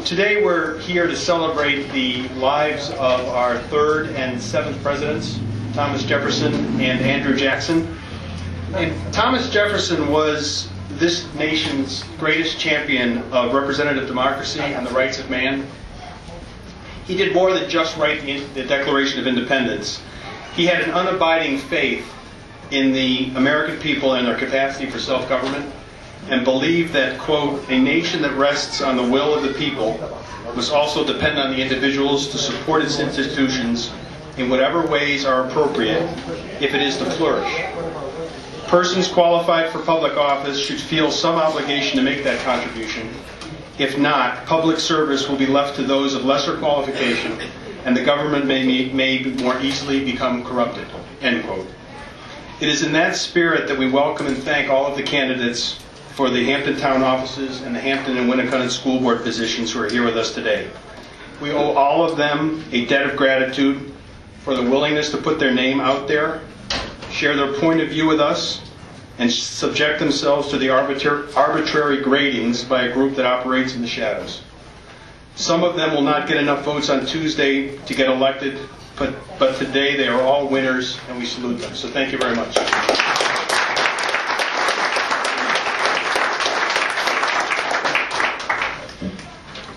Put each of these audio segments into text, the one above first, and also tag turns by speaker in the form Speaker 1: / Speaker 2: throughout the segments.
Speaker 1: Today we're here to celebrate the lives of our third and seventh presidents, Thomas Jefferson and Andrew Jackson. And Thomas Jefferson was this nation's greatest champion of representative democracy and the rights of man. He did more than just write the Declaration of Independence. He had an unabiding faith in the American people and their capacity for self-government, and believed that, quote, a nation that rests on the will of the people must also depend on the individuals to support its institutions in whatever ways are appropriate if it is to flourish. Persons qualified for public office should feel some obligation to make that contribution. If not, public service will be left to those of lesser qualification, and the government may more easily become corrupted, end quote. It is in that spirit that we welcome and thank all of the candidates for the Hampton Town offices and the Hampton and Winnicott School Board positions who are here with us today. We owe all of them a debt of gratitude for the willingness to put their name out there, share their point of view with us, and subject themselves to the arbitrary gradings by a group that operates in the shadows. Some of them will not get enough votes on Tuesday to get elected, but today they are all winners, and we salute them. So thank you very much.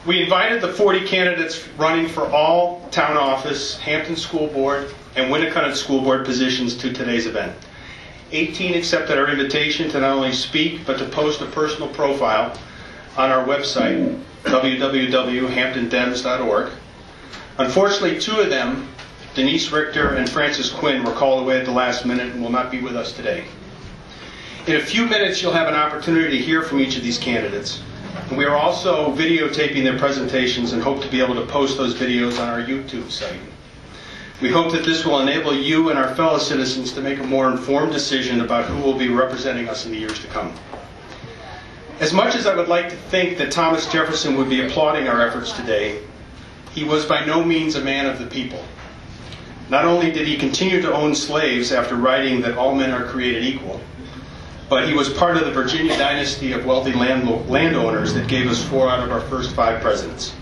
Speaker 1: We invited the 40 candidates running for all town office, Hampton School Board, and Winnicott School Board positions to today's event. 18 accepted our invitation to not only speak, but to post a personal profile on our website, www.hamptondems.org. Unfortunately, two of them, Denise Richter and Francis Quinn, were called away at the last minute and will not be with us today. In a few minutes, you'll have an opportunity to hear from each of these candidates. And we are also videotaping their presentations and hope to be able to post those videos on our YouTube site. We hope that this will enable you and our fellow citizens to make a more informed decision about who will be representing us in the years to come. As much as I would like to think that Thomas Jefferson would be applauding our efforts today, he was by no means a man of the people. Not only did he continue to own slaves after writing that all men are created equal, but he was part of the Virginia dynasty of wealthy landowners that gave us 4 out of our first 5 presidents.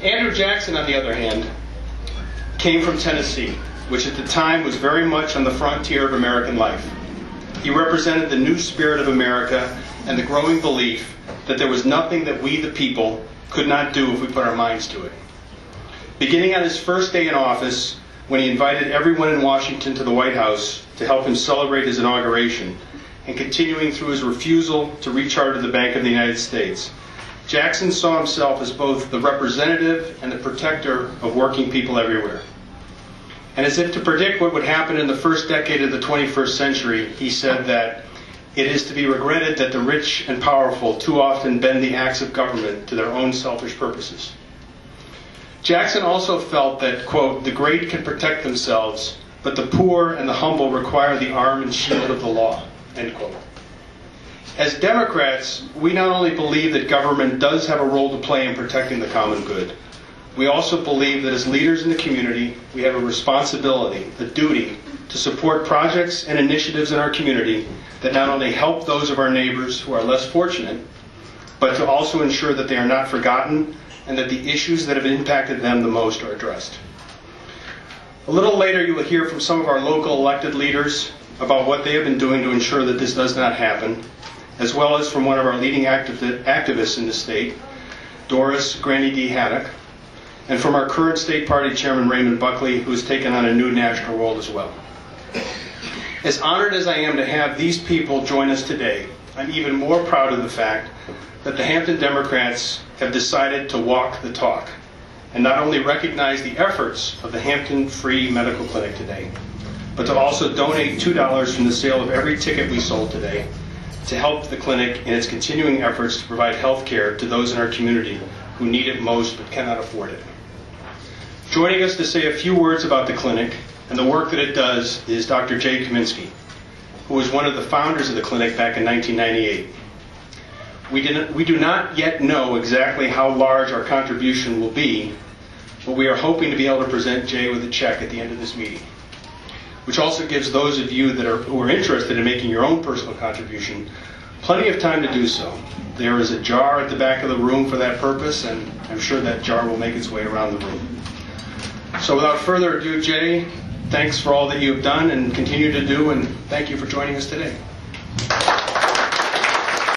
Speaker 1: Andrew Jackson, on the other hand, came from Tennessee, which at the time was very much on the frontier of American life. He represented the new spirit of America and the growing belief that there was nothing that we, the people, could not do if we put our minds to it. Beginning on his first day in office, when he invited everyone in Washington to the White House to help him celebrate his inauguration, and continuing through his refusal to recharter the Bank of the United States, Jackson saw himself as both the representative and the protector of working people everywhere. And as if to predict what would happen in the first decade of the 21st century, he said that it is to be regretted that the rich and powerful too often bend the axe of government to their own selfish purposes. Jackson also felt that, quote, the great can protect themselves, but the poor and the humble require the arm and shield of the law. End quote. As Democrats, we not only believe that government does have a role to play in protecting the common good, we also believe that as leaders in the community, we have a responsibility, a duty, to support projects and initiatives in our community that not only help those of our neighbors who are less fortunate, but to also ensure that they are not forgotten and that the issues that have impacted them the most are addressed. A little later, you will hear from some of our local elected leaders about what they have been doing to ensure that this does not happen, as well as from one of our leading activists in the state, Doris Granny D. Haddock, and from our current state party chairman, Raymond Buckley, who has taken on a new national role as well. As honored as I am to have these people join us today, I'm even more proud of the fact that the Hampton Democrats have decided to walk the talk and not only recognize the efforts of the Hampton Free Medical Clinic today, but to also donate $2 from the sale of every ticket we sold today to help the clinic in its continuing efforts to provide health care to those in our community who need it most but cannot afford it. Joining us to say a few words about the clinic and the work that it does is Dr. Jay Kaminsky, who was one of the founders of the clinic back in 1998. We do not yet know exactly how large our contribution will be, but we are hoping to be able to present Jay with a check at the end of this meeting, which also gives those of you who are interested in making your own personal contribution Plenty of time to do so. There is a jar at the back of the room for that purpose, and I'm sure that jar will make its way around the room. So without further ado, Jay, thanks for all that you've done and continue to do, and thank you for joining us today.